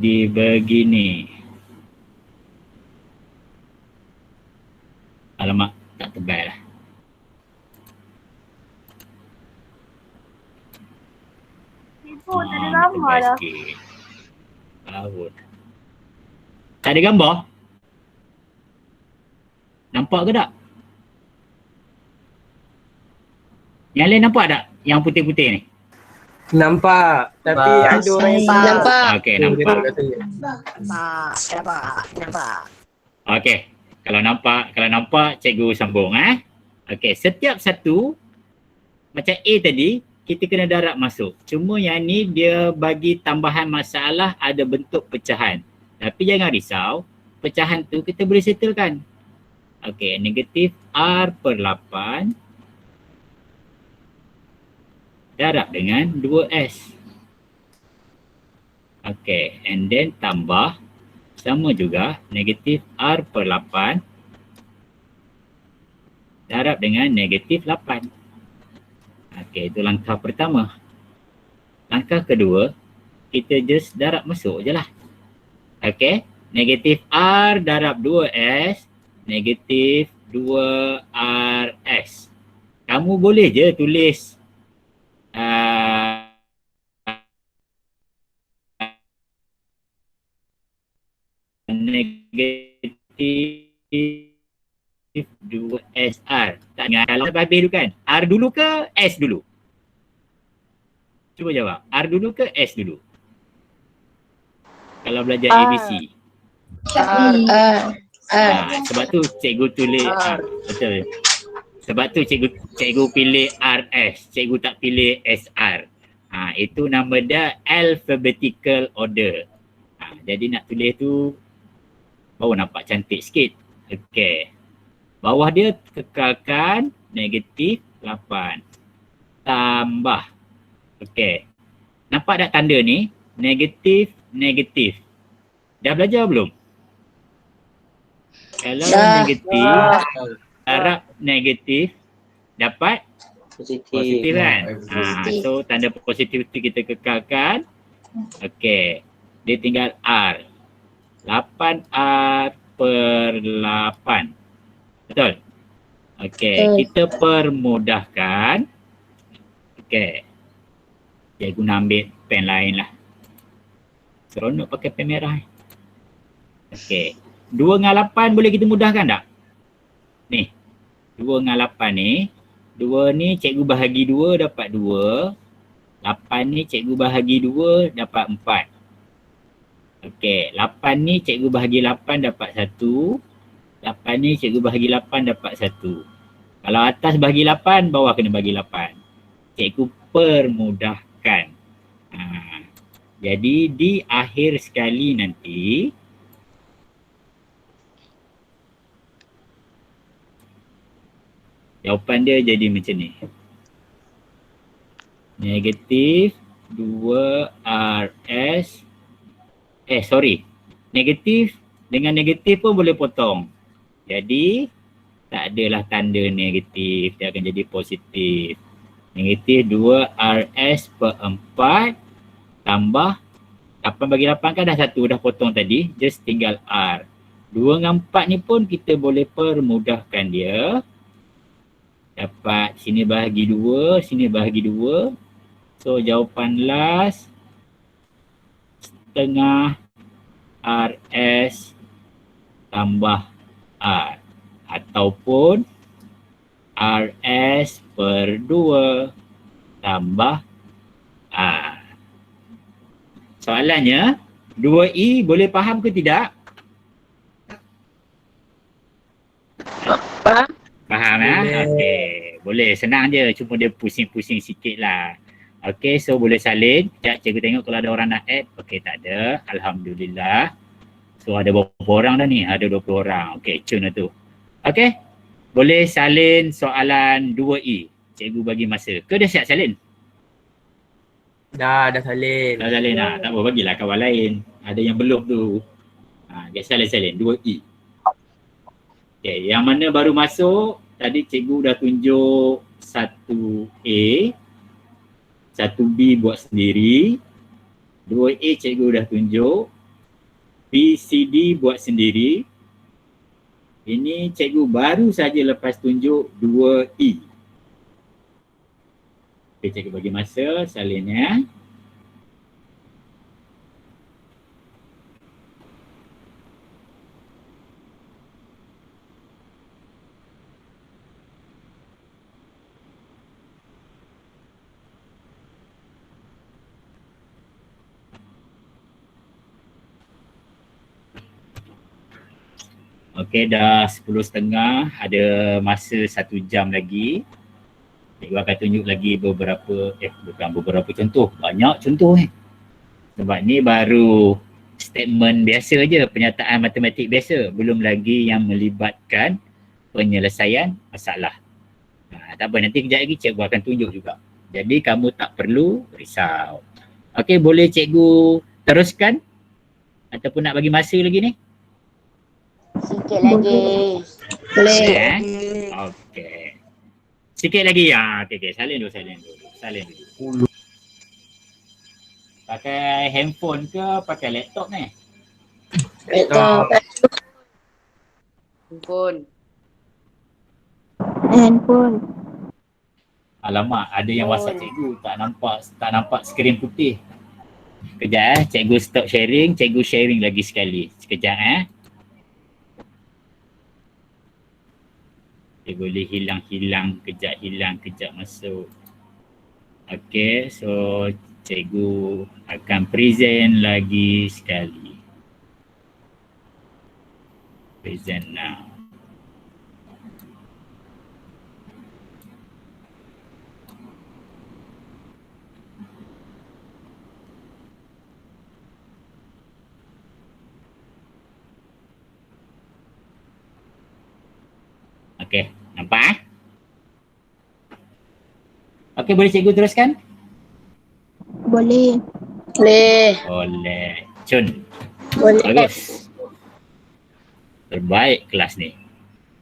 begini. Alamak, tak tebal lah. Tak ada gambar dah. Laut. Tak ada gambar? Nampak ke tak? Yang lain nampak tak? Yang putih-putih ni? Nampak. Tapi ada orang yang tak. Nampak. Okey, nampak. Nampak. Okey. Kalau nampak cikgu sambung Okey, setiap satu macam A tadi kita kena darab masuk. Cuma yang ni dia bagi tambahan masalah ada bentuk pecahan. Tapi jangan risau, pecahan tu kita boleh settlekan. Okey, negatif R per 8 darab dengan 2S. Okey, and then tambah sama juga negatif R per 8 darab dengan negatif 8. Okey, itu langkah pertama. Langkah kedua, kita just darab masuk je lah. Okey, negatif R darab 2S, negatif 2RS. Kamu boleh je tulis negatif 2SR. Tak ingat kalau habis tu kan? R dulu ke S dulu? Cuba jawab. R dulu ke S dulu? Kalau belajar ABC. Sebab tu cikgu tulis betul. Sebab tu cikgu pilih RS. Cikgu tak pilih SR. Itu nama dia alphabetical order. Jadi nak tulis tu baru nampak cantik sikit. Okey. Bawah dia kekalkan negatif 8. Tambah. Okey. Nampak tak tanda ni? Negatif, negatif. Dah belajar belum? Kalau negatif, darab negatif, dapat positif kan? So tanda positif tu kita kekalkan. Okey. Dia tinggal R. 8R per 8. Betul? Okey, kita permudahkan. Okey. Cikgu nak ambil pen lain lah. Seronok pakai pen merah. Okey. 2 dengan 8 boleh kita mudahkan tak? Ni. 2 dengan 8 ni. 2 ni cikgu bahagi 2 dapat 2. 8 ni cikgu bahagi 2 dapat 4. Okey. 8 ni cikgu bahagi 8 dapat 1. 8 ni cikgu bahagi 8 dapat 1. Kalau atas bahagi 8, bawah kena bagi 8. Cikgu permudahkan. Jadi di akhir sekali nanti, jawapan dia jadi macam ni. Negatif 2RS. Negatif dengan negatif pun boleh potong. Jadi tak adalah tanda negatif, dia akan jadi positif. Negatif 2RS per 4 tambah 8 bagi 8 kan dah 1 dah potong tadi, just tinggal R. 2 dengan 4 ni pun kita boleh permudahkan dia. Dapat sini bahagi 2, sini bahagi 2. So jawapan last setengah RS tambah R, ataupun RS per 2 tambah R. Soalannya, 2E boleh faham ke tidak? Faham Okey, boleh. Senang je, cuma dia pusing-pusing sikit lah. Okey, so boleh salin. Sekejap cikgu tengok kalau ada orang nak add. Okey, tak ada. Alhamdulillah. So ada berapa orang dah ni? Ada 20 orang. Okey, cun lah tu. Okey, boleh salin soalan 2E. Cikgu bagi masa. Ke dah siap salin? Dah salin. Dah salin lah. Tak apa, bagilah kawan lain. Ada yang belum tu. Okay, salin 2E. Okay, yang mana baru masuk, tadi cikgu dah tunjuk 1A. 1B buat sendiri. 2A cikgu dah tunjuk. BCD buat sendiri. Ini cikgu baru saja lepas tunjuk 2E. Okay, cikgu bagi masa salinnya. Okey, dah 10.30, ada masa 1 jam lagi. Cikgu akan tunjuk lagi beberapa contoh. Banyak contoh Sebab ni baru statement biasa je, penyataan matematik biasa. Belum lagi yang melibatkan penyelesaian masalah. Tak apa, nanti kejap lagi cikgu akan tunjuk juga. Jadi kamu tak perlu risau. Okey, boleh cikgu teruskan? Ataupun nak bagi masa lagi ni? Sikit lagi. Boleh. Okey. Sikit lagi ya. Okey. Salin dulu. Pakai handphone ke pakai laptop ni? Laptop. Handphone. Alamak, ada yang WhatsApp cikgu tak nampak skrin putih. Kejap cikgu stop sharing, cikgu sharing lagi sekali. Sekejap Dia boleh hilang, kejap masuk. Okey, so cikgu akan present lagi sekali. Present now. Okey, nampak? Okey, boleh cikgu teruskan? Boleh. Boleh. Cun. Bagus. Terbaik kelas ni.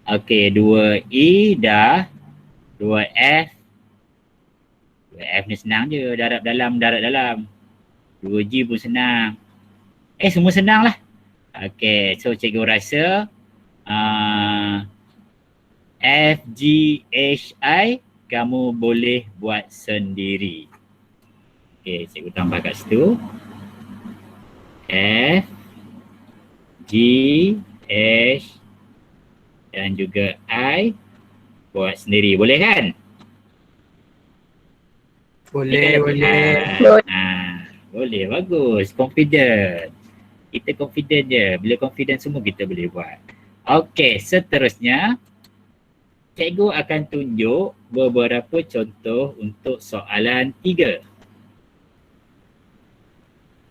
Okey, 2E dah. 2F. 2F ni senang je. Darab dalam. 2G pun senang. Semua senang lah. Okey, so cikgu rasa F, G, H, I kamu boleh buat sendiri. Okey, cikgu tambah kat situ. F, G, H dan juga I buat sendiri. Boleh kan? Boleh. Boleh, bagus. Confident. Kita confident je. Bila confident semua kita boleh buat. Okey, seterusnya cikgu akan tunjuk beberapa contoh untuk soalan 3.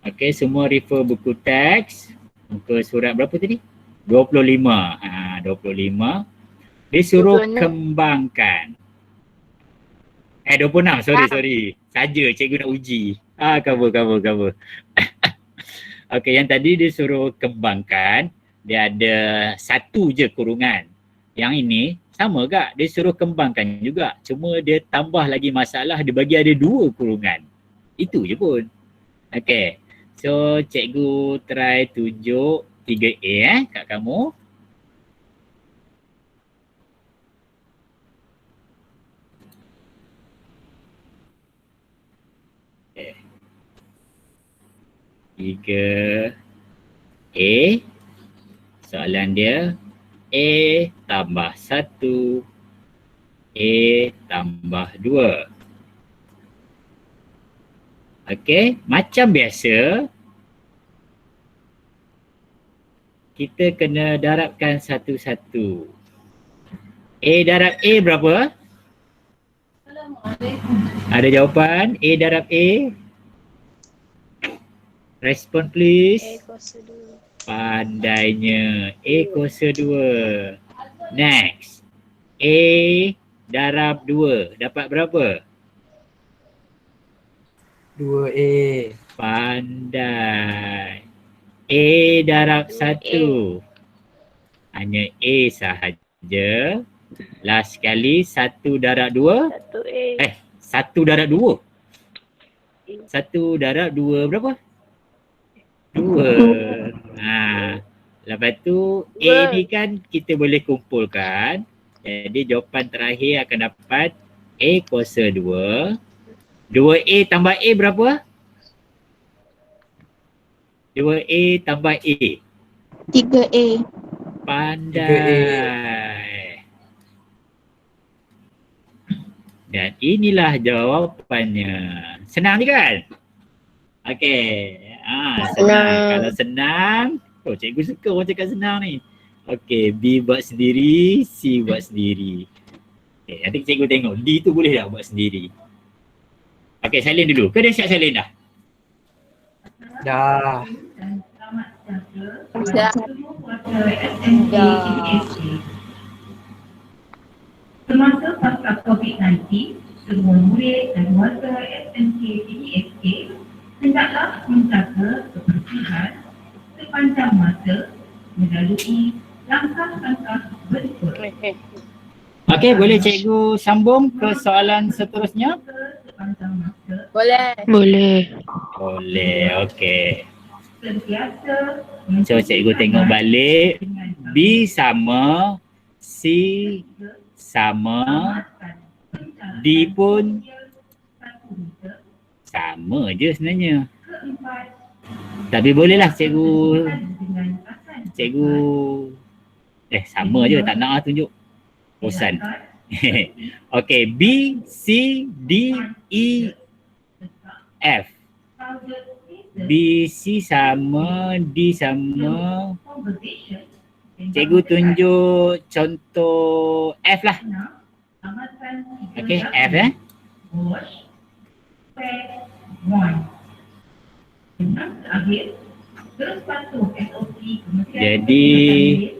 Okey, semua refer buku teks. Muka surat berapa tadi? 25. 25. Disuruh 26. kembangkan. 26, sorry. Saja cikgu nak uji. Cover. Okey, yang tadi disuruh kembangkan, dia ada satu je kurungan. Yang ini sama tak? Dia suruh kembangkan juga. Cuma dia tambah lagi masalah, dia bagi ada 2 kurungan. Itu je pun. Okey. So, cikgu try tunjuk 3A kat kamu. Okay. 3A. Soalan dia A tambah 1, A tambah 2. Okey, macam biasa, kita kena darabkan satu-satu. A darab A berapa? Ada jawapan? A darab A? Respon please. Pandainya. A kuasa 2. Next. A darab 2. Dapat berapa? 2A. Pandai. A darab 1. Hanya A sahaja. Last sekali 1 darab 2. 1 darab 2. 1 darab 2 berapa? 2. Lepas tu A ni kan kita boleh kumpulkan. Jadi jawapan terakhir akan dapat A kuasa 2. 2A tambah A berapa? 2A tambah A. 3A. Pandai. Dan inilah jawapannya. Senang je kan? Okey. Senang. Senang. Kalau senang, cikgu suka orang cakap senang ni. Okey, B buat sendiri, C buat sendiri. Okay, nanti cikgu tengok D tu boleh tak buat sendiri. Okey, salin dulu. Ke dah siap salin dah? Dah. Dah. Semasa pasca COVID-19, semua murid dan warga SMK PDSK hendaklah menjaga kebersihan sepanjang masa melalui langkah-langkah berikut. Okey, boleh cikgu sambung ke soalan seterusnya? Sepanjang masa Boleh. Boleh, okey. sentiasa So cikgu tengok balik. B sama, C sama, D pun sama je sebenarnya. Tapi bolehlah cikgu sama je, tak nak lah tunjuk. Bosan. Okey, B, C, D, E, F. B, C sama, D sama. Cikgu tunjuk contoh F lah. Okey, F Jadi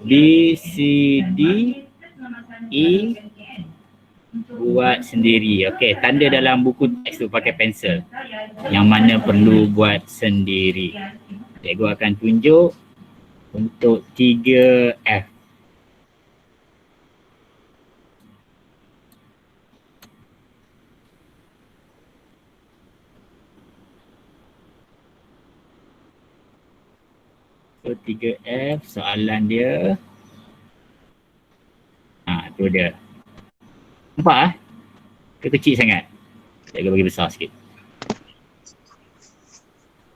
B, C, D, E buat sendiri. Okey, tanda dalam buku teks tu pakai pensel. Yang mana perlu buat sendiri. Cikgu akan tunjuk untuk 3F. So 3F soalan dia. Tu dia. Nampak Ke kecil sangat? Cikgu bagi besar sikit.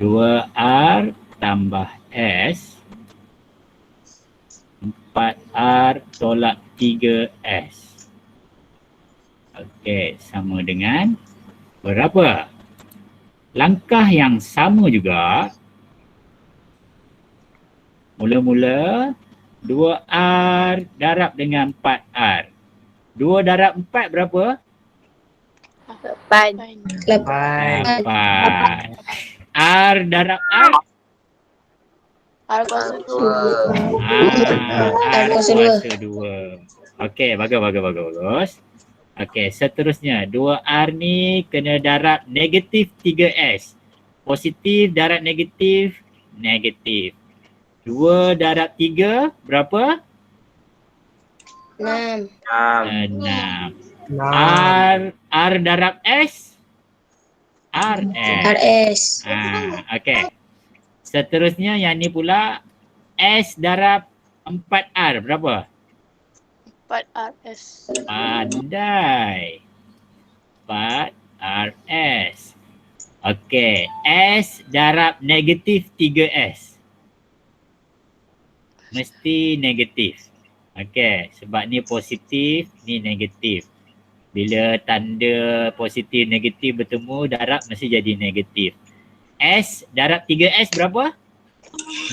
2R tambah S 4R tolak 3S. Okey, sama dengan berapa? Langkah yang sama juga. Mula-mula 2R darab dengan 4R. 2 darab 4 berapa? 8. 8. 8. R darab R? R kuasa 2. R kuasa 2. Okey, bagus. Okey, seterusnya 2R ni kena darab negatif 3S. Positif darab negatif, negatif. 2 darab 3 berapa? 6. 6. Nah. R darab S? RS. RS. Okey. Seterusnya yang ni pula S darab 4R berapa? 4RS. Pandai. 4RS. Okey. S darab negatif 3S. Mesti negatif. Okey. Sebab ni positif, ni negatif. Bila tanda positif negatif bertemu, darab mesti jadi negatif. S darab 3S berapa?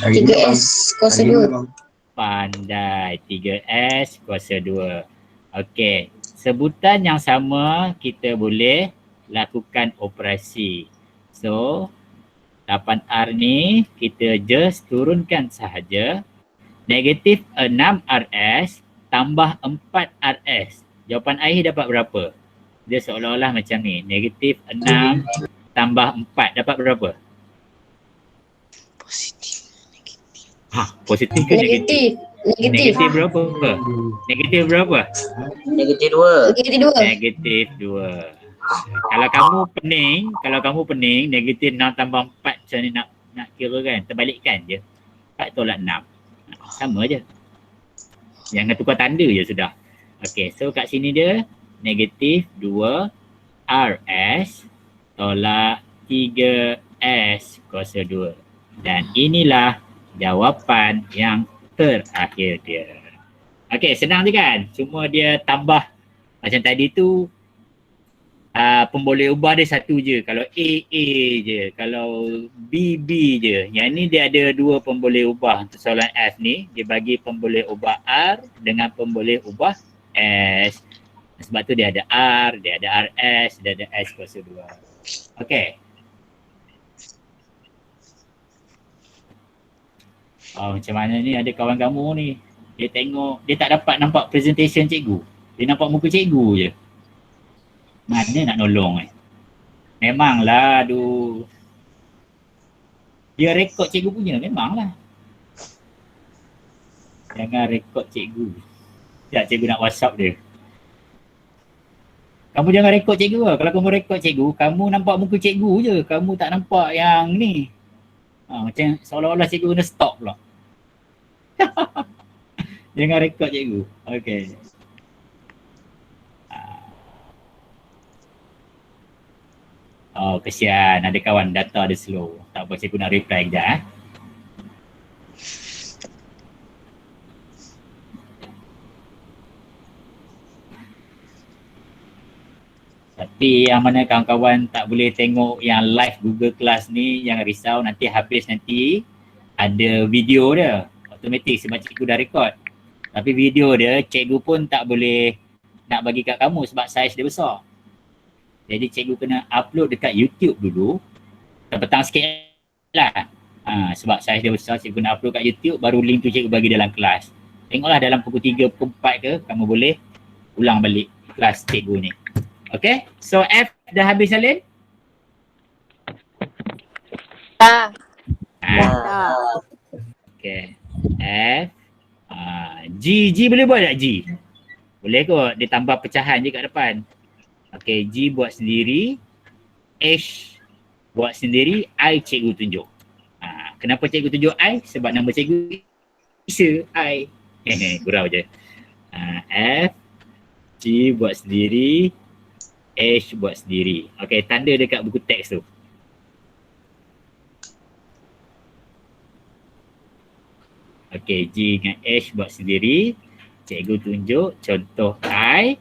3S kuasa 2. Pandai. 3S kuasa 2. Okey. Sebutan yang sama kita boleh lakukan operasi. So, 8R ni kita just turunkan sahaja. Negatif 6RS tambah 4RS. Jawapan akhir dapat berapa? Dia seolah-olah macam ni. Negatif 6 tambah 4 dapat berapa? Positif ke negatif? Negatif berapa? Negatif berapa? Negatif 2. Negatif 2. Kalau kamu pening, negatif 6 tambah 4 macam ni nak kira kan, terbalikkan je. 4 tolak 6. Sama je. Jangan tukar tanda je sudah. Okey, so kat sini dia negatif 2 RS tolak 3S kuasa 2. Dan inilah jawapan yang terakhir dia. Okey, senang je kan? Cuma dia tambah macam tadi tu pemboleh ubah dia satu je. Kalau A je, kalau B je. Yang ni dia ada dua pemboleh ubah untuk soalan F ni. Dia bagi pemboleh ubah R dengan pemboleh ubah S. Sebab tu dia ada R, dia ada RS, dia ada S kuasa 2. Okey. Oh, macam mana ni ada kawan kamu ni. Dia tengok, dia tak dapat nampak presentation cikgu. Dia nampak muka cikgu je. Mana nak nolong Memanglah, aduh. Dia rekod cikgu punya, memanglah. Jangan rekod cikgu. Sekejap cikgu nak WhatsApp dia. Kamu jangan rekod cikgu lah. Kalau kamu rekod cikgu, kamu nampak muka cikgu je. Kamu tak nampak yang ni. Macam seolah-olah cikgu kena stop pula. Jangan rekod cikgu. Okay. Oh, kesian. Ada kawan data dia slow. Tak apa, cikgu nak reply kejap Tapi yang mana kawan-kawan tak boleh tengok yang live Google Class ni, yang risau nanti habis nanti ada video dia. Automatik sebab cikgu dah record. Tapi video dia cikgu pun tak boleh nak bagi kat kamu sebab saiz dia besar. Jadi cikgu kena upload dekat YouTube dulu. Petang sikit lah. Sebab saiz dia besar, cikgu kena upload kat YouTube, baru link tu cikgu bagi dalam kelas. Tengoklah dalam pukul 3, pukul 4 ke, kamu boleh ulang balik kelas cikgu ni. Okay, so F dah habis salin? Dah. Okay, F. G boleh buat tak G? Boleh kot, dia tambah pecahan je kat depan. Okay, G buat sendiri, H buat sendiri, I cikgu tunjuk. Kenapa cikgu tunjuk I? Sebab nama cikgu Isa, I. Gurau je. F, G buat sendiri, H buat sendiri. Okay, tanda dekat buku teks tu. Okay, G dengan H buat sendiri. Cikgu tunjuk contoh I.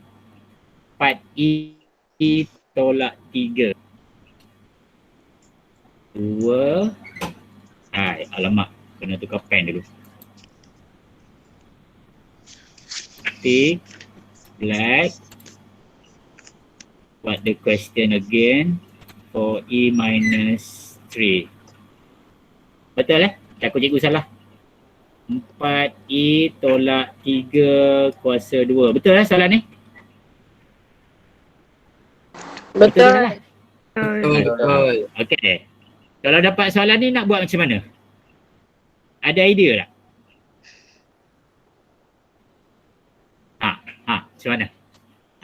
Part I tolak 3. 2 I. Alamak, kena tukar pen dulu. Tick, black. Buat the question again for E minus 3. Betul Takut cikgu salah. 4E tolak 3 kuasa 2. Betul soalan ni? Betul. Betul. Okay. Kalau dapat soalan ni nak buat macam mana? Ada idea tak? Macam mana?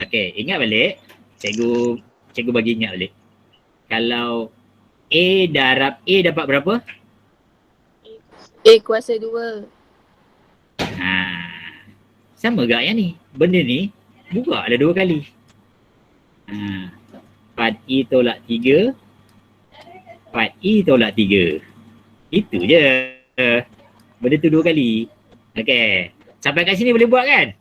Okay, ingat balik. Cikgu bagi ingat balik. Kalau A darab A dapat berapa? A kuasa 2. Sama gak yang ni. Benda ni buka ada 2 kali. Part E tolak 3. Part E tolak 3. Itu je. Benda tu 2 kali. Okay. Sampai kat sini boleh buat kan?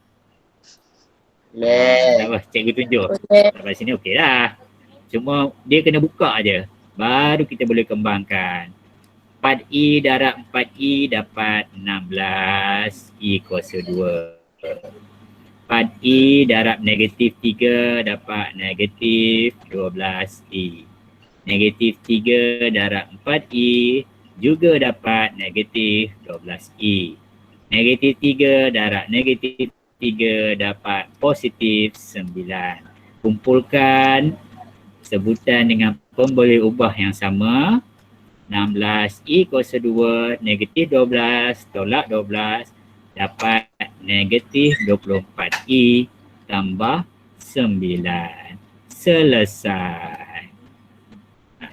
Tak apa, cikgu tunjuk. Sampai sini okey lah. Cuma dia kena buka je. Baru kita boleh kembangkan. 4E darab 4E dapat 16 E kuasa 2. 4E darab negatif 3 dapat negatif 12 E. Negatif 3 darab 4E juga dapat negatif 12 E. Negatif 3 darab negatif 3 dapat positif 9. Kumpulkan sebutan dengan pemboleh ubah yang sama. 16 E kuasa 2 negatif 12 tolak 12 dapat negatif 24 E tambah 9. Selesai.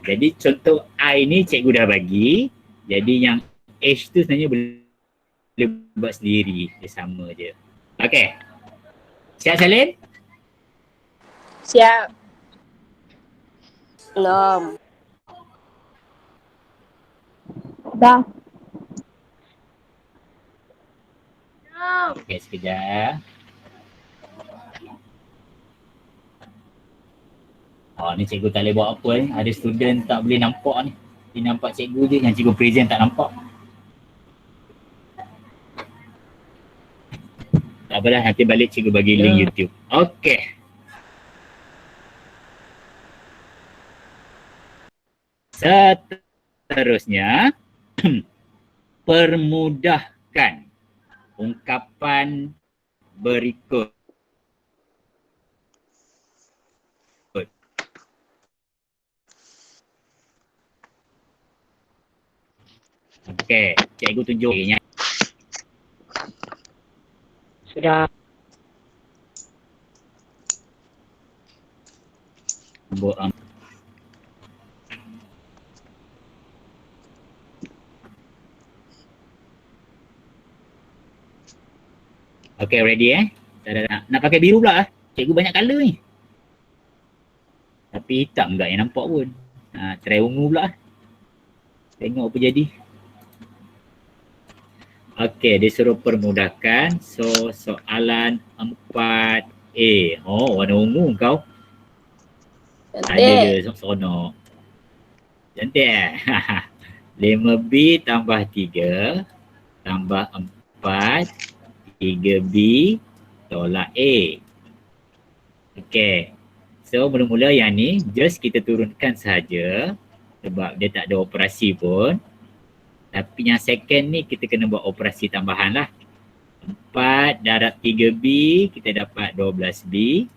Jadi contoh I ni cikgu dah bagi. Jadi yang H tu sebenarnya boleh buat sendiri. Dia sama je. Okay. Siap Salin? Siap. 6. Dah. Okay, sekejap. Oh, ni cikgu tak boleh buat apa ni. Ada student tak boleh nampak ni. Dia nampak cikgu je, yang cikgu present tak nampak. Tak apalah, nanti balik cikgu bagi link YouTube. Okay. Seterusnya, permudahkan ungkapan berikut. Okey, cikgu tunjuk A-nya. Sudah. Okey, ready nak pakai biru pula. Cikgu banyak color ni. Tapi hitam enggak yang nampak pun. Try ungu pula. Tengok apa jadi. Okey, dia suruh permudahkan. So, soalan 4A. Oh, warna ungu kau. Ada je sonok. Cantik 5B tambah 3 tambah 4 3B tolak A. Okey. So, mula-mula yang ni just kita turunkan saja sebab dia tak ada operasi pun. Tapi yang second ni kita kena buat operasi tambahan lah. 4 darab 3B kita dapat 12B.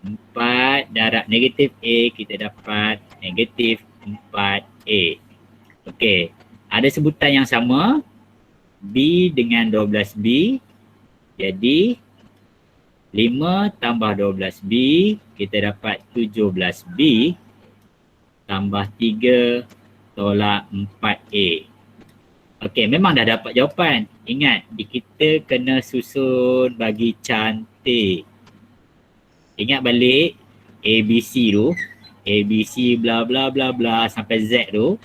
4 darab negatif A kita dapat negatif 4A. Okey. Ada sebutan yang sama. B dengan 12B. Jadi 5 tambah 12B kita dapat 17B tambah 3 tolak 4A. Okey, memang dah dapat jawapan. Ingat, kita kena susun bagi cantik. Ingat balik ABC tu. ABC bla bla bla bla sampai Z tu.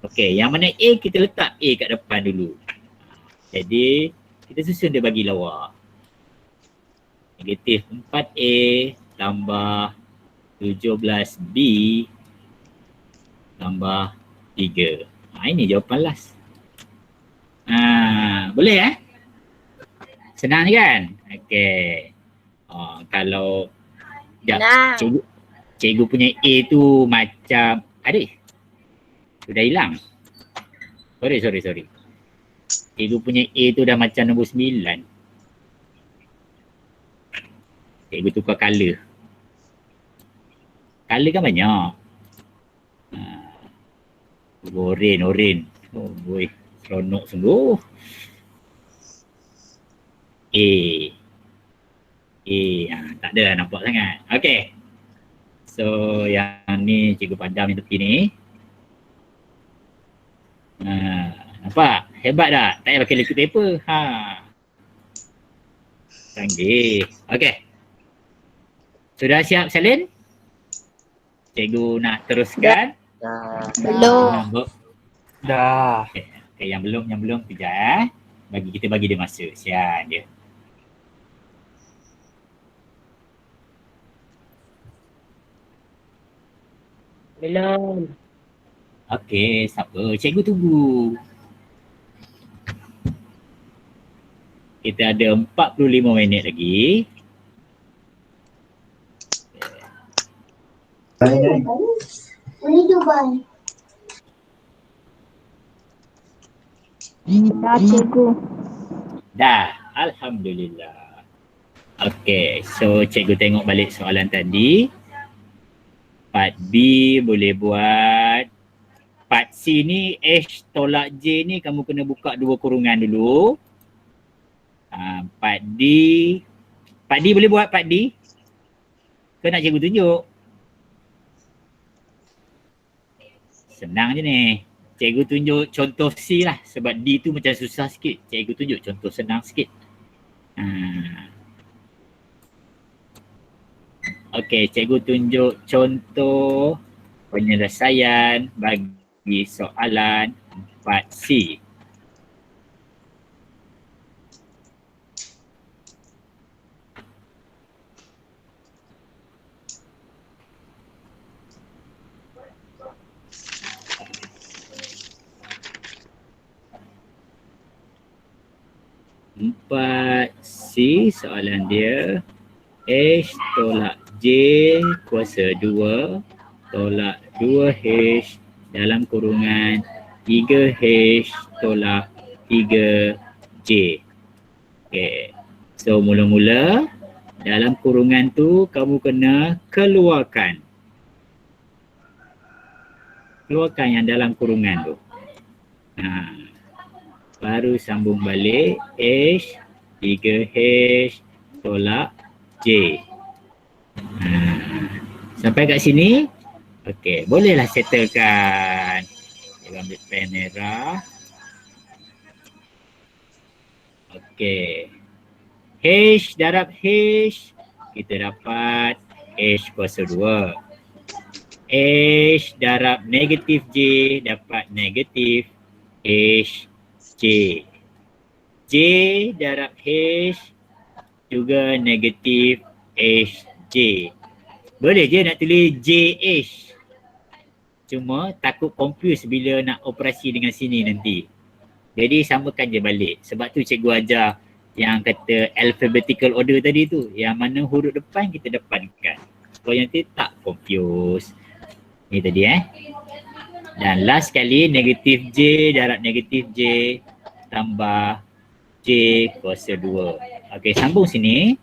Okey, yang mana A kita letak A kat depan dulu. Jadi, kita susun dia bagi lawa. Negatif 4A tambah 17B tambah 3. Ini jawapan last. Boleh Senang ni kan? Okey. Kalau cikgu punya A tu macam adik. Sudah hilang. Sorry. Cikgu punya A tu dah macam nombor 9. Cikgu tukar color. Color kan banyak. Oren. Oh boy. Seronok sungguh. Tak ada nampak sangat. Okay. So yang ni cikgu padam yang tepi ni. Nampak? Hebat tak? Tak payah pakai liquid paper. Canggih. Okay. Sudah siap Salin? Cikgu nak teruskan? Belum. Dah. Okay, yang belum kejap kita bagi dia masa. Siap dia. Belum. Okey, sabar. Cikgu tunggu. Kita ada 45 minit lagi. Dah cikgu. Dah. Alhamdulillah. Okey, so cikgu tengok balik soalan tadi. Part B boleh buat. Part C ni H tolak J ni kamu kena buka 2 kurungan dulu. Part D boleh buat part D? Ke nak cikgu tunjuk? Senang je ni. Cikgu tunjuk contoh C lah. Sebab D tu macam susah sikit. Cikgu tunjuk contoh senang sikit. Okey, cikgu tunjuk contoh penyelesaian bagi soalan 4C. Empat C soalan dia, H tolak J kuasa 2 tolak 2H dalam kurungan 3H tolak 3J. Okay. So mula-mula dalam kurungan tu kamu kena keluarkan yang dalam kurungan tu. Baru sambung balik H 3H tolak J. Sampai kat sini. Okey, bolehlah settlekan. Kita ambil pen merah. Okey. H darab H, kita dapat H kuasa 2. H darab negatif J dapat negatif HJ. J darab H juga negatif HJ. Boleh je nak tulis JH. Cuma takut confuse bila nak operasi dengan sini nanti. Jadi samakan je balik. Sebab tu cikgu ajar yang kata alphabetical order tadi tu. Yang mana huruf depan kita depankan. Supaya nanti tak confuse. Ni tadi Dan last sekali negatif J darab negatif J tambah J kuasa 2. Okey, sambung sini.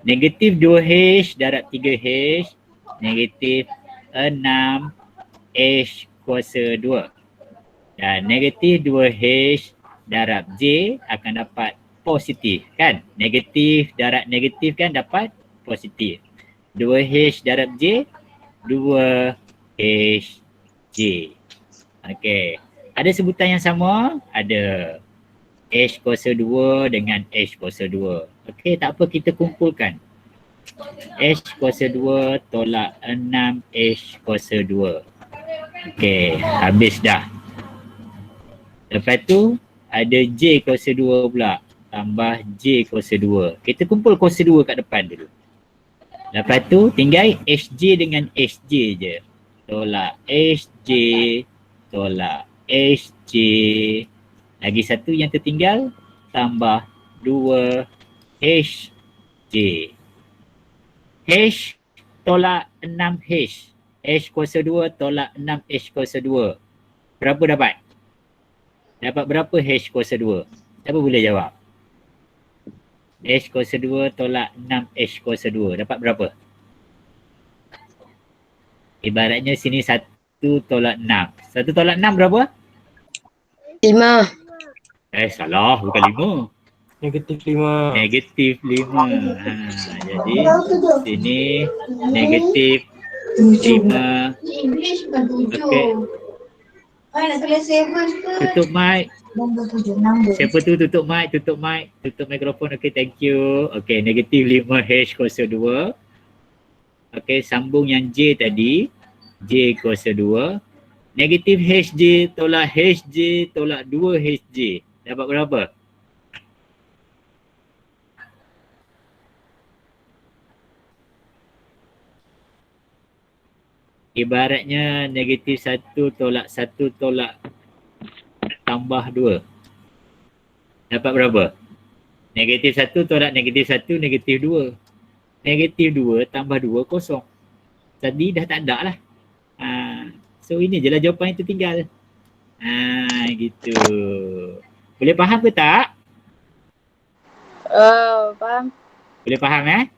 Negatif 2H darab 3H negatif 6H kuasa 2. Dan negatif 2H darab J akan dapat positif kan? Negatif darab negatif kan dapat positif. 2H darab J 2HJ. Okey. Ada sebutan yang sama? Ada. H kuasa 2 dengan H kuasa 2. Okey, tak apa, kita kumpulkan. H kuasa 2 tolak 6H kuasa 2. Okey, habis dah. Lepas tu ada J kuasa 2 pula. Tambah J kuasa 2. Kita kumpul kuasa 2 kat depan dulu. Lepas tu tinggal HJ dengan HJ je. Tolak HJ, tolak HJ. Lagi satu yang tertinggal, tambah 2HJ. H tolak 6H. H kuasa 2 tolak 6H kuasa 2. Berapa dapat? Dapat berapa H kuasa 2? Siapa boleh jawab? H kuasa 2 tolak 6H kuasa 2. Dapat berapa? Ibaratnya sini 1 tolak 6. 1 tolak 6 berapa? 5. Salah, bukan 5. Negatif 5. Negatif 5. Jadi sini negatif 5. Okey. Tutup mic. Siapa tu tutup mic, tutup mikrofon. Okey, thank you. Okey, negatif 5H kuasa 2. Okey, sambung yang J tadi. J kuasa 2. Negatif HJ tolak HJ tolak 2HJ. Dapat berapa? Ibaratnya negatif 1 tolak 1 tolak tambah 2. Dapat berapa? Negatif 1 tolak negatif 1, negatif 2. Negatif 2 tambah 2, kosong. Tadi dah tak ada lah. So ini je lah jawapan yang tertinggal. Gitu. Boleh faham ke tak? Faham. Boleh faham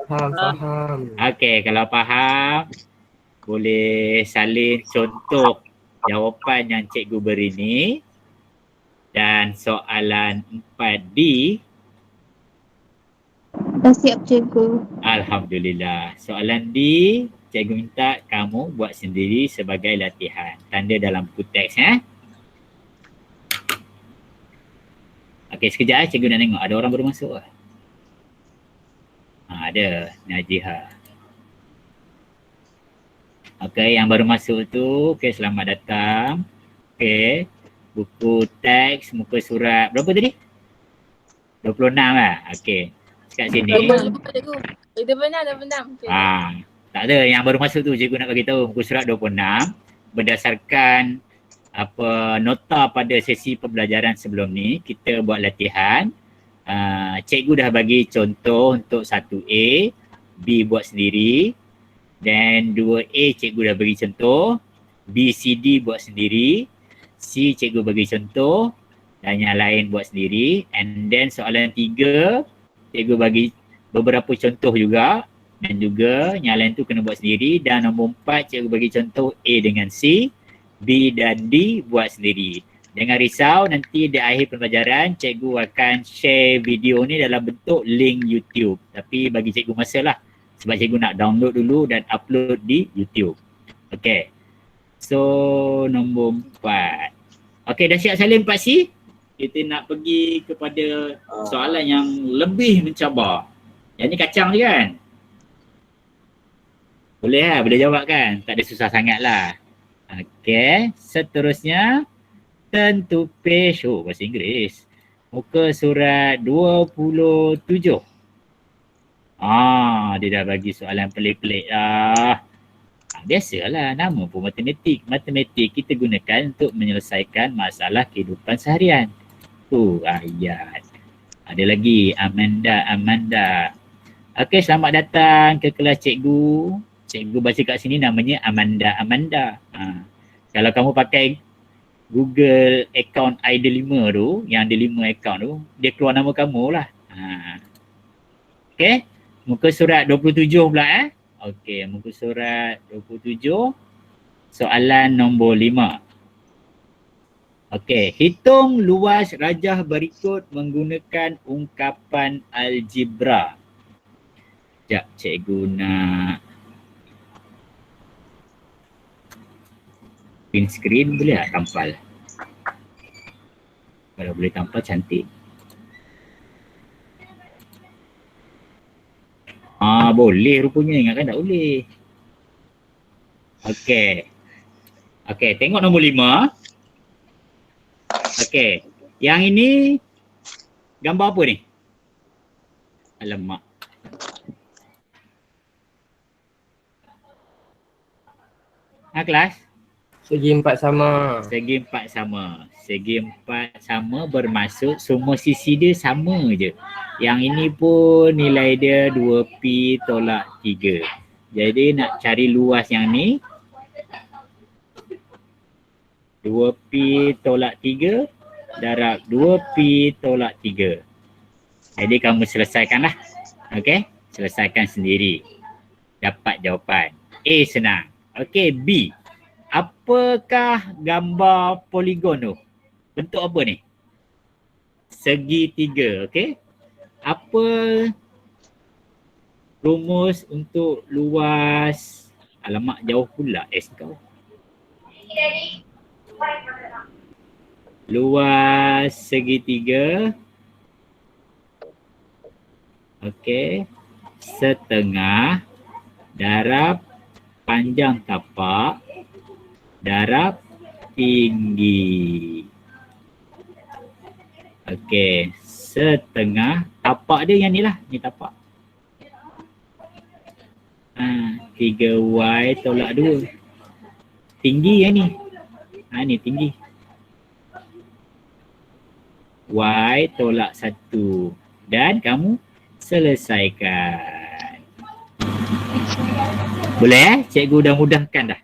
Faham. Okey, kalau faham boleh salin contoh jawapan yang cikgu beri ni. Dan soalan 4D. Dah siap cikgu. Alhamdulillah. Soalan D, cikgu minta kamu buat sendiri sebagai latihan. Tanda dalam buku teks Okey, sekejap cikgu nak tengok ada orang baru masuk ke? Ada Najiha. Okey, yang baru masuk tu, okey, selamat datang. Okey, buku teks muka surat berapa tadi? 26 lah. Okey. Kat sini. 26 cikgu. 26. Okay. Tak ada, yang baru masuk tu cikgu nak bagi tahu muka surat 26 berdasarkan apa nota pada sesi pembelajaran sebelum ni kita buat latihan. Cikgu dah bagi contoh untuk 1A, B buat sendiri, dan 2A cikgu dah bagi contoh, B, C, D buat sendiri, C cikgu bagi contoh dan yang lain buat sendiri, and then soalan 3 cikgu bagi beberapa contoh juga dan juga yang lain tu kena buat sendiri, dan nombor 4 cikgu bagi contoh A dengan C, B dan D buat sendiri. Jangan risau, nanti di akhir pembelajaran cikgu akan share video ni dalam bentuk link YouTube. Tapi bagi cikgu masa lah sebab cikgu nak download dulu dan upload di YouTube. Okay. So nombor 4. Okay, dah siap salin 4C? Kita nak pergi kepada soalan yang lebih mencabar. Yang ni kacang je kan? Boleh lah, boleh jawab kan? Tak ada susah sangat lah. Okay, seterusnya turn to page, bahasa Inggeris. Muka surat 27. Dia dah bagi soalan pelik-pelik lah. Biasalah, nama pun matematik. Matematik kita gunakan untuk menyelesaikan masalah kehidupan seharian. Ayat. Ada lagi Amanda. Okey, selamat datang ke kelas cikgu. Cikgu baca kat sini namanya Amanda. Kalau kamu pakai Google account ID5 tu, yang ada 5 account tu, dia keluar nama kamu lah. Okey, muka surat 27 pula Okey, muka surat 27, soalan nombor 5. Okey, hitung luas rajah berikut menggunakan ungkapan algebra. Sekejap, cikgu nak print screen, boleh tak tampal? Kalau boleh tampal cantik. Boleh rupanya, ingatkan tak boleh. Okey, tengok nombor 5. Okey, yang ini gambar apa ni? Alamak. Kelas? Segi 4 sama. Segi 4 sama. Segi 4 sama bermaksud semua sisi dia sama je. Yang ini pun nilai dia 2pi tolak 3. Jadi nak cari luas yang ni, 2pi tolak 3 darab 2pi tolak 3. Jadi kamu selesaikanlah. Okey, selesaikan sendiri. Dapat jawapan. A senang. Okey, B. Apakah gambar poligon tu? Bentuk apa ni? Segi 3, okey? Apa rumus untuk luas? Alamak, jauh pula S kau. Luas segi 3. Okey. Setengah darab panjang tapak darab tinggi. Okey, setengah tapak dia yang ni lah, ni tapak. 3y tolak 2. Tinggi yang ni. Ni tinggi. Y tolak 1. Dan kamu selesaikan. Boleh Cikgu dah mudahkan dah.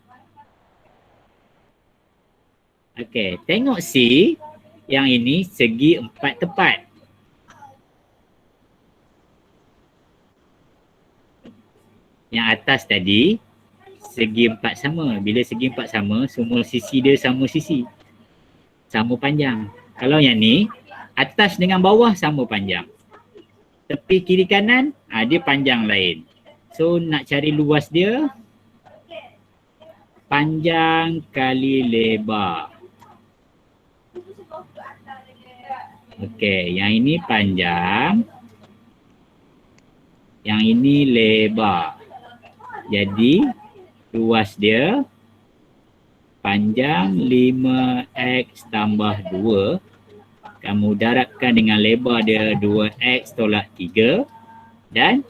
Okey, tengok C. Yang ini segi 4 tepat. Yang atas tadi segi 4 sama. Bila segi 4 sama, semua sisi dia sama sisi. Sama panjang. Kalau yang ni, atas dengan bawah sama panjang. Tepi kiri kanan, dia panjang lain. So nak cari luas dia, panjang kali lebar. Okey, yang ini panjang. Yang ini lebar. Jadi luas dia panjang 5x tambah 2. Kamu darabkan dengan lebar dia 2x tolak 3 dan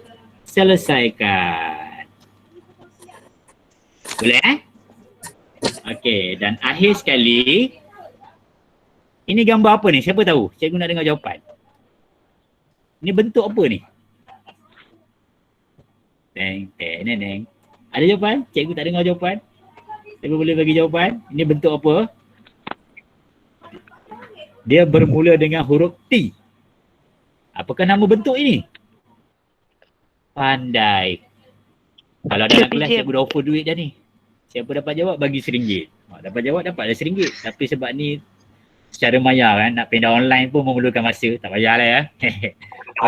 selesaikan. Boleh Okey, dan akhir sekali, ini gambar apa ni? Siapa tahu? Cikgu nak dengar jawapan. Ini bentuk apa ni? Neng. Ada jawapan? Cikgu tak dengar jawapan. Cikgu boleh bagi jawapan? Ini bentuk apa? Dia bermula dengan huruf T. Apakah nama bentuk ini? Pandai. Kalau dalam kelas cikgu dah offer duit dah ni. Siapa dapat jawab bagi RM1. Dapat jawab dapat dah RM1. Tapi sebab ni secara maya kan, nak pindah online pun memerlukan masa. Tak payahlah ya.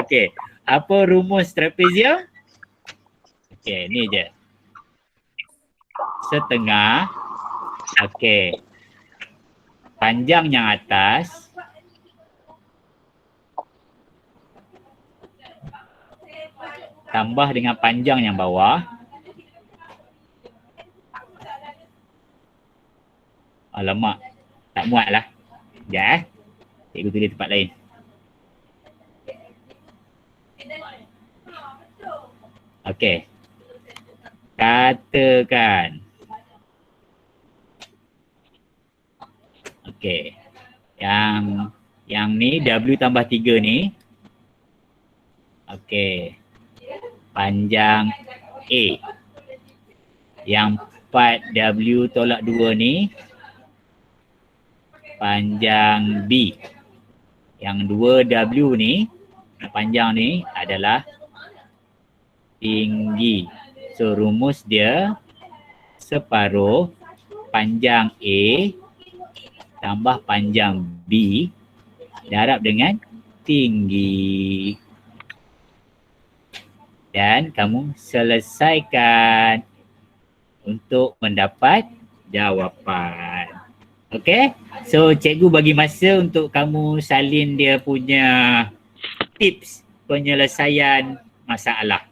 Okey. Apa rumus trapezium? Okey, ni je. Setengah. Okey. Panjang yang atas tambah dengan panjang yang bawah. Alamak, tak muat lah. Sekejap cikgu tulis tempat lain. Okey. Katakan. Okey. Yang ni W tambah 3 ni. Okey. Panjang A. Yang 4W tolak 2 ni panjang B. Yang 2W ni, panjang ni adalah tinggi. So rumus dia separuh panjang A tambah panjang B darab dengan tinggi. Dan kamu selesaikan untuk mendapat jawapan. Okey? So cikgu bagi masa untuk kamu salin dia punya tips penyelesaian masalah.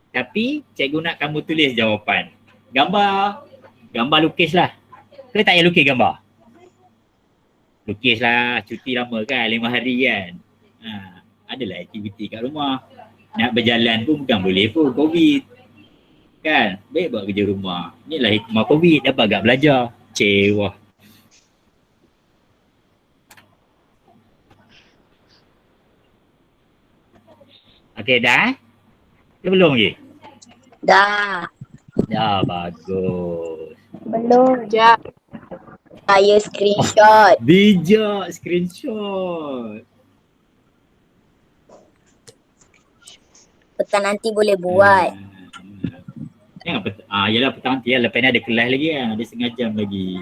Tapi cikgu nak kamu tulis jawapan. Gambar lukislah. Ke tak payah lukis gambar? Lukislah, cuti lama kan, 5 hari kan. Adalah aktiviti kat rumah. Nak berjalan pun bukan boleh pun, COVID. Kan? Baik buat kerja rumah. Inilah hikmah COVID, dapat agak belajar. Cewah. Okey, dah? Ke belum lagi? Dah. Dah, bagus. Belum. Sekejap. Saya screenshot. Bijak screenshot. Petang nanti boleh buat. Yalah petang nanti lah. Lepas ni ada kelas lagi kan. Ada setengah jam lagi.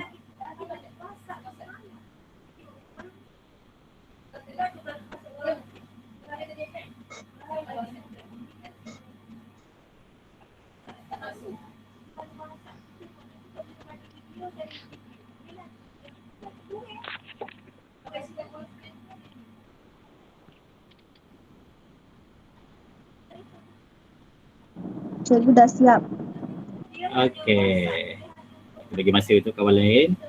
Cikgu dah siap. Okey. Bagi masa untuk kawan lain.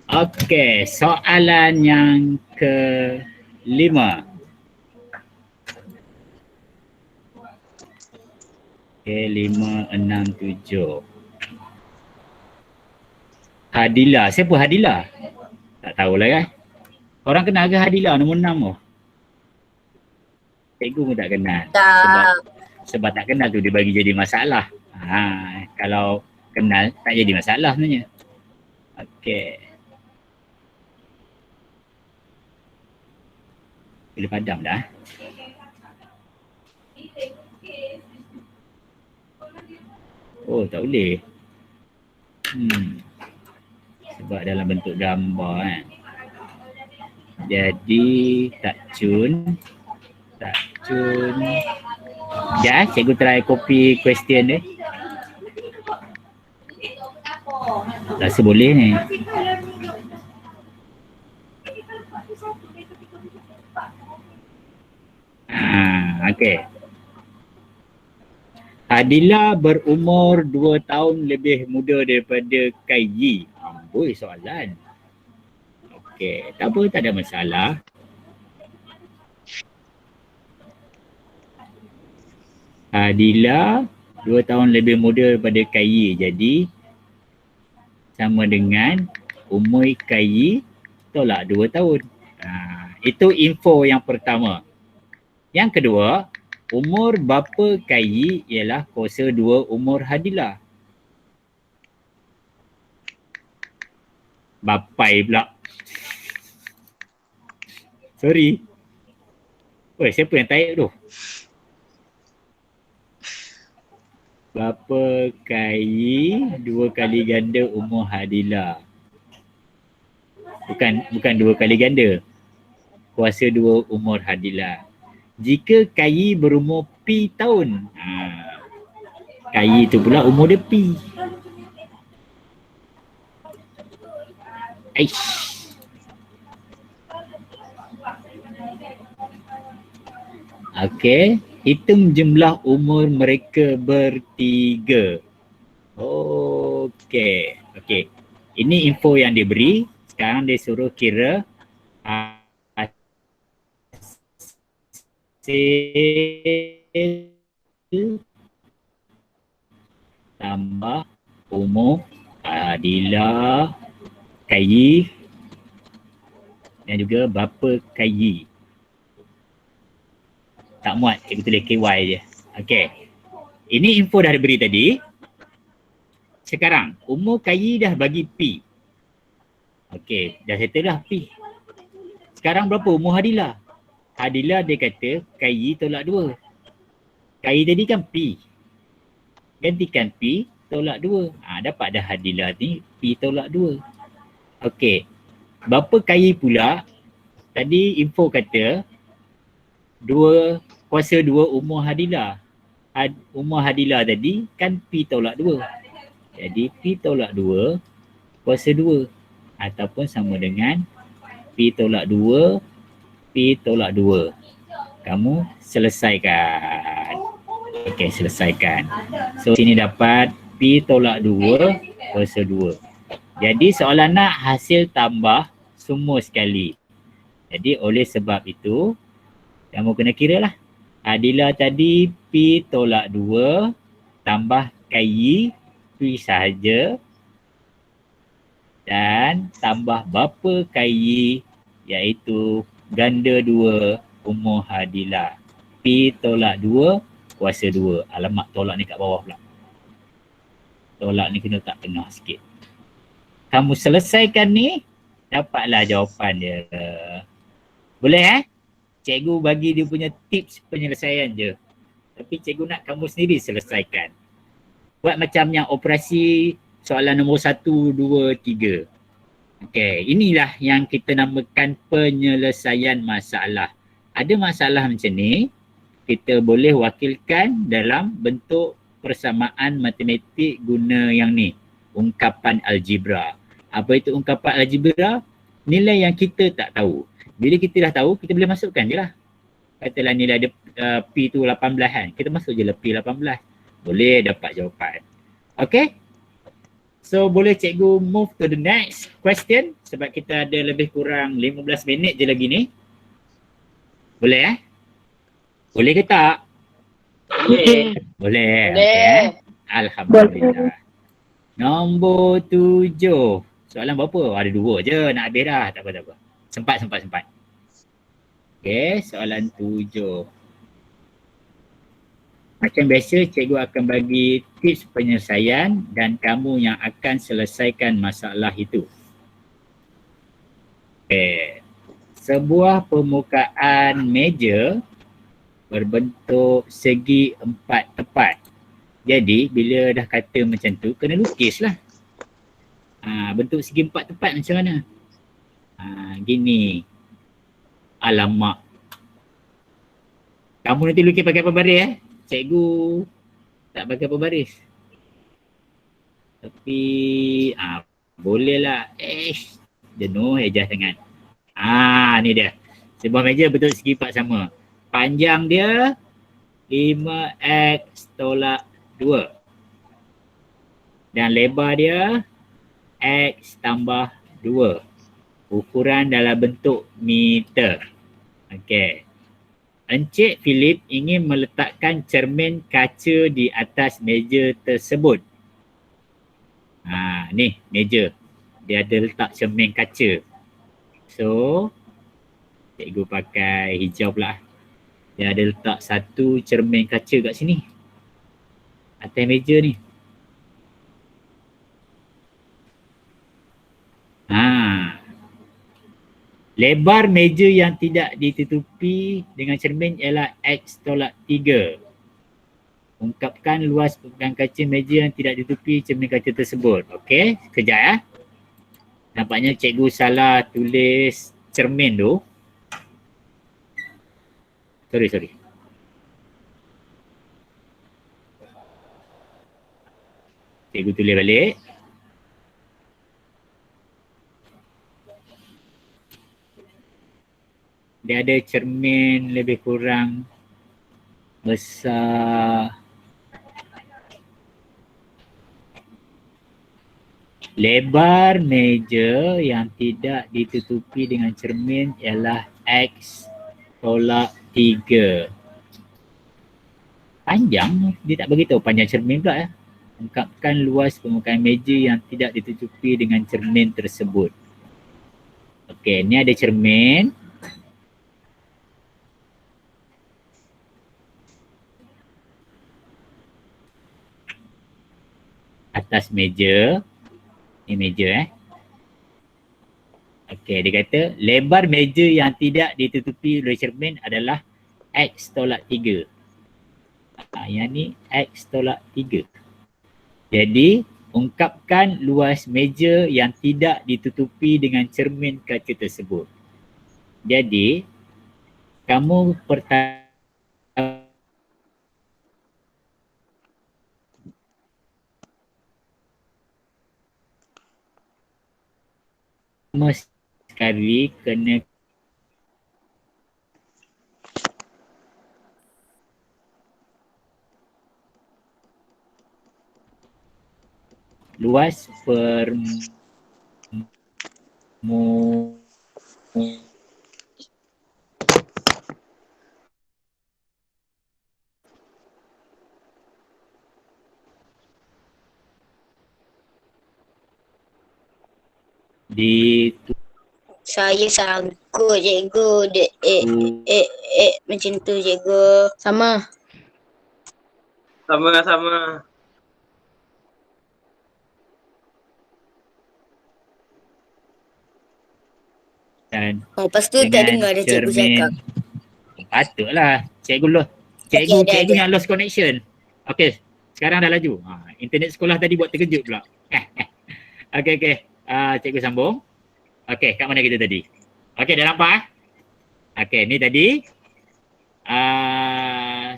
Okey, soalan yang ke-5. Okey, 5, 6, 7. Hadilah. Siapa Hadilah? Tak tahulah kan? Korang kenal ke Hadilah nombor 6 tu? Cikgu pun tak kenal. Tak. Sebab tak kenal tu dia bagi jadi masalah. Kalau kenal tak jadi masalah sebenarnya. Okey. Bila padam dah. Oh, tak boleh. buat dalam bentuk gambar kan. Jadi tak cun. Ya, cikgu try copy question dia. Rasa boleh ni. Okey. Adila berumur 2 tahun lebih muda daripada Kayyi. Amboi soalan. Okey, tak apa, tak ada masalah. Adila 2 tahun lebih muda daripada Kayyi. Jadi sama dengan umur Kayyi tolak 2 tahun. Itu info yang pertama. Yang kedua, umur bapa Kayyi ialah kuasa 2 umur Hadila. Bapai pula. Sorry. Oi, siapa yang taik tu? Bapa Kayyi 2 kali ganda umur Hadila. Bukan 2 kali ganda. Kuasa 2 umur Hadila. Jika Kayyi berumur P tahun, Kayyi tu pula umur dia P. Aish. Okey, hitung jumlah umur mereka bertiga. Okey. Ini info yang diberi. Sekarang dia suruh kira tambah umur Adila, Kayyi dan juga bapa Kayyi. Tak muat, cikgu tulis KY je. Okey. Ini info dah diberi tadi. Sekarang, umur Kayyi dah bagi P. Okey, dah settle dah P. Sekarang berapa umur Hadila? Hadila dia kata Kayyi tolak 2. Kayyi tadi kan P. Gantikan P tolak 2. Dapat dah Hadila ni P tolak 2. Okey. Bapa Kayyi pula tadi info kata kuasa 2 umur Hadila. Umur Hadila tadi kan P tolak 2. Jadi P tolak 2 kuasa 2 ataupun sama dengan P tolak 2 P tolak 2. Kamu selesaikan. Okey, selesaikan. So sini dapat P tolak 2 kuasa 2. Jadi soalan nak hasil tambah semua sekali. Jadi oleh sebab itu kamu kena kira lah. Adila tadi P tolak 2 tambah Kayyi P sahaja dan tambah bapa Kayyi iaitu ganda 2 umur Hadila. P tolak 2 kuasa 2. Alamak, tolak ni kat bawah pula. Tolak ni kena tak tengah sikit. Kamu selesaikan ni, dapatlah jawapan dia. Boleh Cikgu bagi dia punya tips penyelesaian je. Tapi cikgu nak kamu sendiri selesaikan. Buat macam yang operasi soalan nombor 1, 2, 3. Okey, inilah yang kita namakan penyelesaian masalah. Ada masalah macam ni, kita boleh wakilkan dalam bentuk persamaan matematik guna yang ni. Ungkapan algebra. Apa itu ungkapan algebra? Nilai yang kita tak tahu. Bila kita dah tahu, kita boleh masukkan je lah. Katalah nilai dia P tu 18 kan. Kita masuk je lah P 18. Boleh dapat jawapan. Okay? So boleh cikgu move to the next question. Sebab kita ada lebih kurang 15 minit je lagi ni. Boleh Boleh ke tak? Boleh. Boleh. Okay, Alhamdulillah. Nombor 7. Soalan berapa? Ada 2 je. Nak habis dah. Tak apa. Sempat. Okay, soalan 7. Macam biasa, cikgu akan bagi tips penyelesaian dan kamu yang akan selesaikan masalah itu. Okay. Sebuah permukaan meja berbentuk segi 4 tepat. Jadi, bila dah kata macam tu, kena lukis lah. Bentuk segi empat tepat macam mana? Gini. Alamak. Kamu nanti lukis pakai pembaris Cikgu tak pakai pembaris. Tapi boleh lah. Jenuh ejah sangat. Ni dia. Sebuah meja bentuk segi empat sama. Panjang dia 5x tolak 2. Dan lebar dia x tambah 2. Ukuran dalam bentuk meter. Okey. Encik Philip ingin meletakkan cermin kaca di atas meja tersebut. Ni meja. Dia ada letak cermin kaca. So, cikgu pakai hijau pula. Dia ada letak satu cermin kaca kat sini. Atas meja ni. Lebar meja yang tidak ditutupi dengan cermin ialah X tolak 3. Ungkapkan luas permukaan kaca meja yang tidak ditutupi cermin kaca tersebut. Okey, sekejap ya. Nampaknya cikgu salah tulis cermin tu. Sorry. Cikgu tulis balik. Dia ada cermin lebih kurang besar. Lebar meja yang tidak ditutupi dengan cermin ialah X tolak 3. Panjang, dia tak beritahu panjang cermin pula ya. Ungkapkan luas permukaan meja yang tidak ditutupi dengan cermin tersebut. Okey, ni ada cermin. Atas meja. Ni meja Okey, dia kata lebar meja yang tidak ditutupi oleh cermin adalah X tolak 3. Yang ni X tolak 3. Jadi, ungkapkan luas meja yang tidak ditutupi dengan cermin kaca tersebut. Jadi, kamu pertama sekali kena luas di Saya sangkut cikgu. Macam tu cikgu. Sama. Sama-sama. dan Lepas tu tak dengar dah cikgu cakap. Patutlah. Cikgu yang lost connection. Okey, sekarang dah laju. Internet sekolah tadi buat terkejut pula. Okey. Cikgu sambung. Okey, kat mana kita tadi? Okey, dah nampak Okey, ni tadi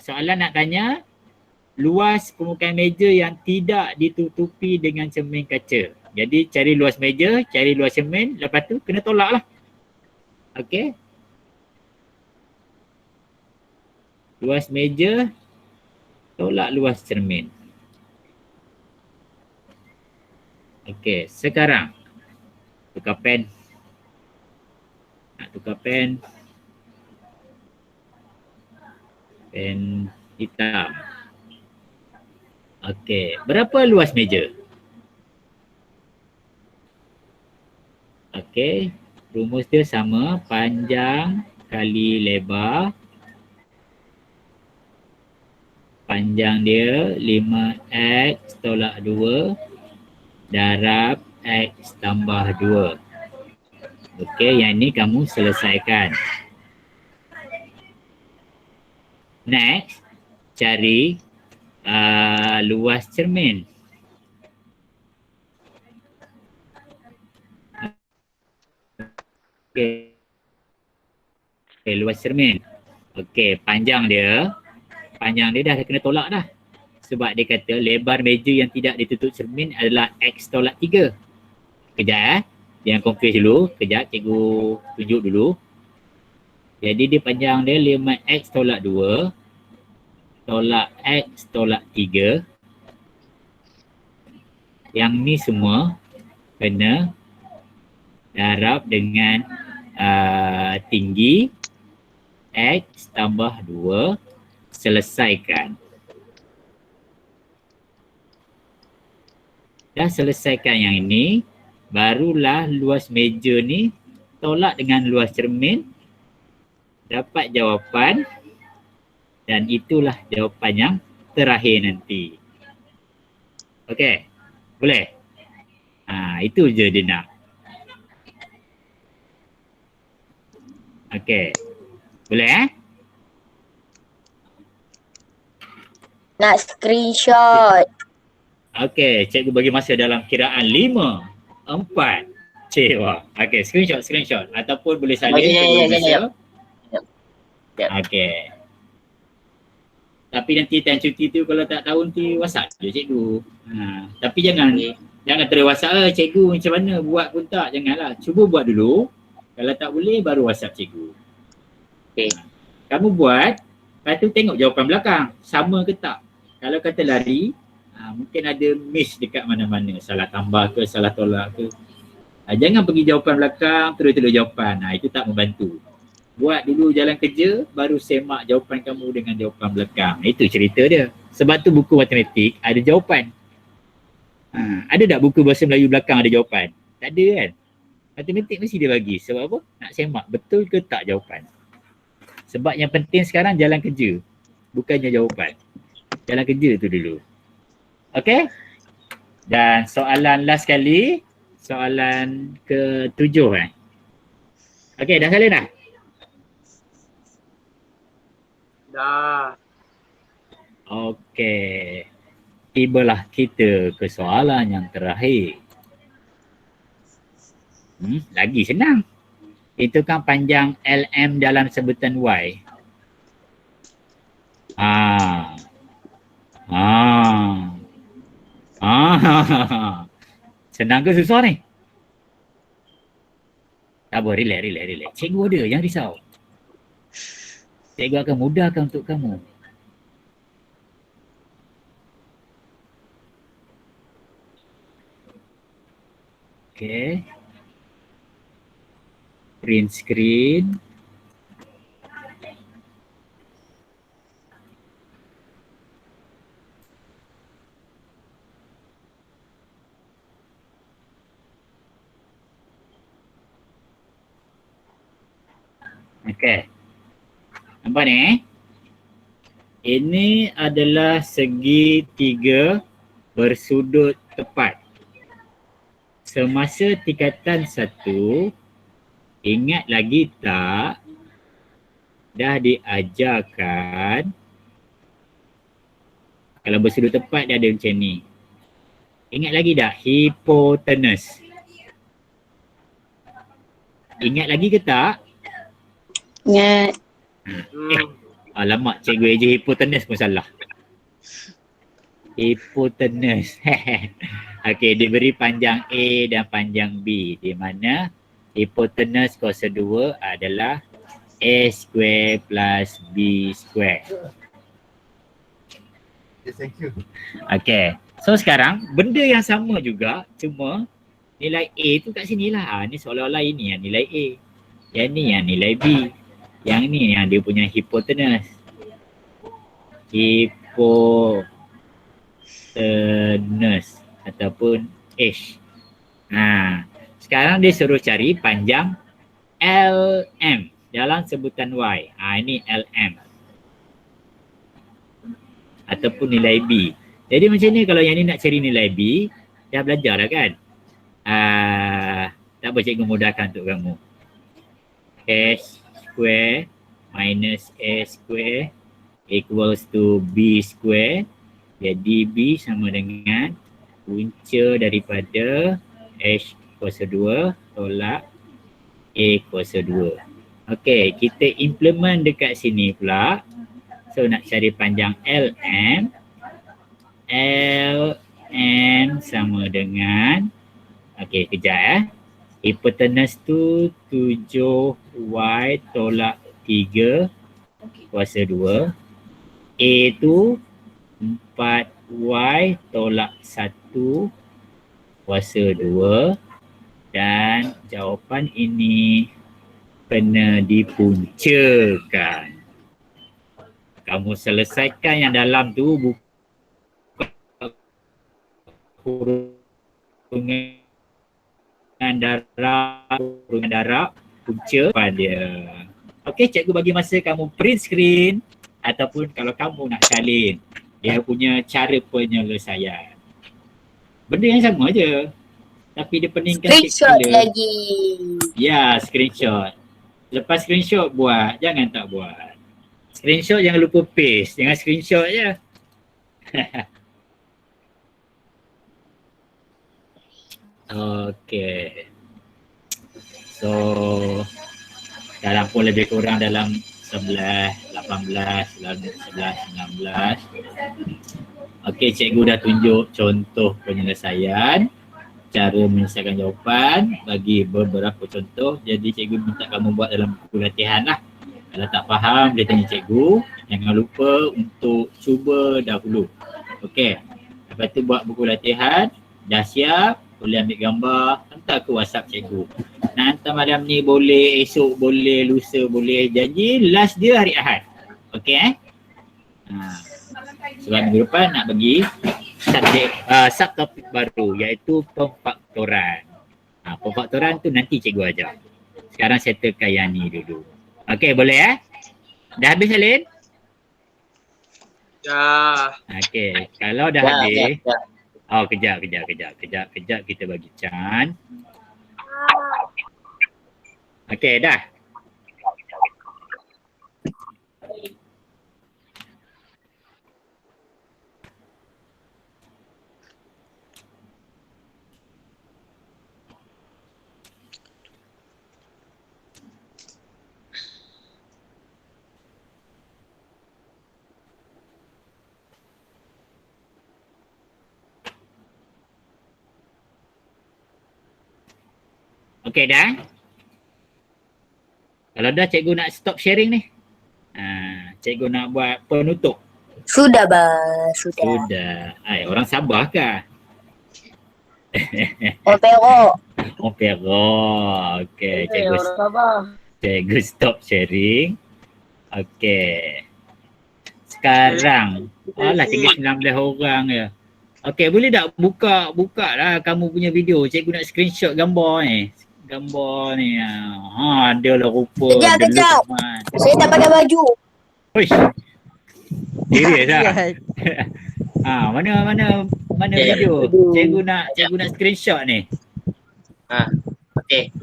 soalan nak tanya luas permukaan meja yang tidak ditutupi dengan cermin kaca. Jadi cari luas meja, cari luas cermin, lepas tu kena tolak lah. Okey. Luas meja, tolak luas cermin. Okey, sekarang tukar pen. Nak tukar pen. Pen hitam. Okey, berapa luas meja? Okey, rumus dia sama, panjang kali lebar. Panjang dia 5x tolak 2 darab x tambah 2. Okey, yang ni kamu selesaikan. Next, cari luas cermin. Okey. Luas cermin. Okey, panjang dia dah kena tolak dah. Sebab dia kata lebar meja yang tidak ditutup cermin adalah X tolak 3. Kejap jangan confuse dulu. Kejap cikgu tunjuk dulu. Jadi dia panjang dia 5X tolak 2 tolak X tolak 3. Yang ni semua kena darab dengan tinggi X tambah 2. Selesaikan. Dah selesaikan yang ini, barulah luas meja ni tolak dengan luas cermin, dapat jawapan, dan itulah jawapan yang terakhir nanti. Okey, boleh? Itu je dia nak. Okey, boleh Nak screenshot. Okey, cikgu bagi masa dalam kiraan 5, 4. Wah. Okey, screenshot. Ataupun boleh salin. Ya. Okey. Tapi nanti time cuti tu kalau tak tahu nanti WhatsApp je cikgu. Tapi jangan terus WhatsApp, cikgu macam mana buat pun tak. Janganlah. Cuba buat dulu. Kalau tak boleh baru WhatsApp cikgu. Okey. Kamu buat, lepas tu tengok jawapan belakang. Sama ke tak? Kalau kata lari, mungkin ada miss dekat mana-mana. Salah tambah ke, salah tolak ke. Jangan pergi jawapan belakang, terus-terus jawapan. Itu tak membantu. Buat dulu jalan kerja, baru semak jawapan kamu dengan jawapan belakang. Itu cerita dia. Sebab tu buku matematik ada jawapan. Ada tak buku bahasa Melayu belakang ada jawapan? Tak ada kan? Matematik mesti dia bagi. Sebab apa? Nak semak betul ke tak jawapan. Sebab yang penting sekarang jalan kerja. Bukannya jawapan. Jalan kerja tu dulu. Okey? Dan soalan last kali. Soalan ke-7 Okey, dah salin dah? Dah. Okey. Tibalah kita ke soalan yang terakhir. Lagi senang. Itu kan panjang LM dalam sebutan Y. Senang ke susah ni? Tak apa, relax. Cikgu ada, jangan risau. Cikgu akan mudahkan untuk kamu. Okay. Print screen. Okay. Nampak ni? Ini adalah segitiga bersudut tepat. Semasa tingkatan 1, ingat lagi tak dah diajarkan kalau bersudut tepat dia ada macam ni. Ingat lagi tak hipotenus? Ingat lagi ke tak? Ingat. Alamak, cikgu eja hipotenus pun salah. Hipotenus. Okey, diberi panjang A dan panjang B, di mana hipotenus kuasa 2 adalah A square plus B square. Thank you. Okey, so sekarang benda yang sama juga, cuma nilai A tu kat sini lah. Ni seolah-olah ini yang nilai A. Yang ni yang nilai B. Yang ni yang dia punya hipotenus. Hipotenus ataupun H. Sekarang dia suruh cari panjang LM dalam sebutan Y. Ini LM. Ataupun nilai B. Jadi macam ni kalau yang ni nak cari nilai B, dah belajar dah kan? Tak apa, cikgu mudahkan untuk kamu. H square minus A square equals to B square. Jadi B sama dengan punca daripada H kuasa 2 tolak A kuasa 2. Okey, kita implement dekat sini pula. So nak cari panjang LM. LM sama dengan, okey kejap hipotenus tu 7Y tolak 3 kuasa 2. A tu 4Y tolak 1 kuasa 2. Dan jawapan ini kena dipuncakan. Kamu selesaikan yang dalam tu, buka kurungan darab, punca pada. Okey, cikgu bagi masa kamu print screen ataupun kalau kamu nak salin, dia punya cara penyelesaian. Benda yang sama aja. Tapi dia peningkan Screenshot colour. lagi. Ya, screenshot. Lepas screenshot buat, jangan tak buat. Screenshot jangan lupa paste, jangan screenshot je. Okay. So, dalam pun lebih kurang dalam 11, 18, 11, 19. Okay, cikgu dah tunjuk contoh penyelesaian. Cara menyelesaikan jawapan bagi beberapa contoh. Jadi cikgu minta kamu buat dalam buku latihan lah. Kalau tak faham, dia tanya cikgu. Jangan lupa untuk cuba dahulu. Okey. Lepas tu buat buku latihan. Dah siap, boleh ambil gambar. Hantar ke WhatsApp cikgu. Nak hantar malam ni boleh, esok boleh, lusa boleh. Janji last dia hari Ahad. Okey sebab minggu depan nak bagi subtopik baru iaitu pemfaktoran. Pemfaktoran tu nanti cikgu ajar. Sekarang settlekan yang ni dulu. Okey, boleh Dah habis salin? Ya. Okey, kalau dah habis. Oh, kejap kita bagi Chan. Okey, dah. Okey dah. Kalau dah cikgu nak stop sharing ni. Cikgu nak buat penutup. Sudah, Bah. Sudah. Sudah. Orang sabar kah? Oh, pero. Oh, pero. Okey, cikgu stop sharing. Okey. Sekarang. Alah, tinggal 19 orang je. Okey, boleh tak buka lah kamu punya video. Cikgu nak screenshot gambar ni. Gambar ni. Ada lah rupa. Kejap. Saya tak pakai baju. Uish. Serius tak? Mana video? Cikgu nak screenshot ni. Okey.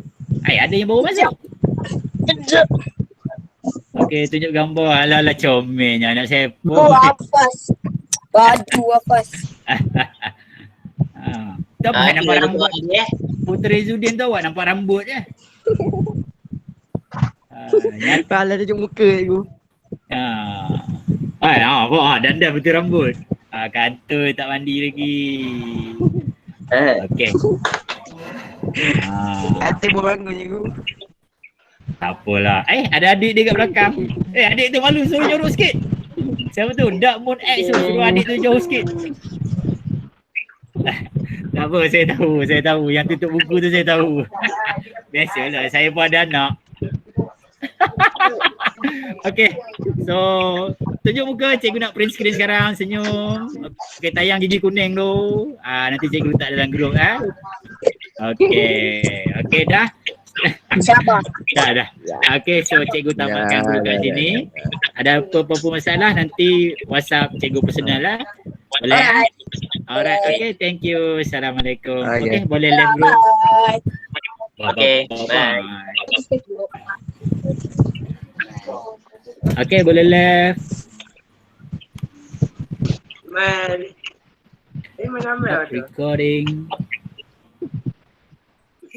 Ada yang baru masuk? Kejap. Okey, tunjuk gambar. Alah comelnya anak saya pun. Oh, Afas. Baju Afas. Tak apa nampak rambut dia. Puteri Zudin tu awak nampak rambut je. Kepala dia tunjuk muka cikgu. Dandan betul rambut. Kantor tak mandi lagi. Okey. Atik pun bangun cikgu. Tak apalah. Ada adik dia kat belakang. Adik tu malu suruh jorok sikit. Siapa tu? Dark Moon X tu suruh adik tu jauh sikit. Tak apa, saya tahu. Yang tutup buku tu saya tahu. Biasalah, saya pun ada anak. Okey, so tunjuk muka, cikgu nak print screen sekarang, senyum. Okey, tayang gigi kuning tu. Nanti cikgu letak dalam grup Okey, dah. Siapa? Dah. Okey, so cikgu tamatkan dulu kat sini. Ada apa-apa masalah nanti WhatsApp cikgu personal lah. Boleh? Alright, okay, thank you. Assalamualaikum. Okay, boleh left group. Okay, bye. Okay, boleh left. Man. Mana Recording.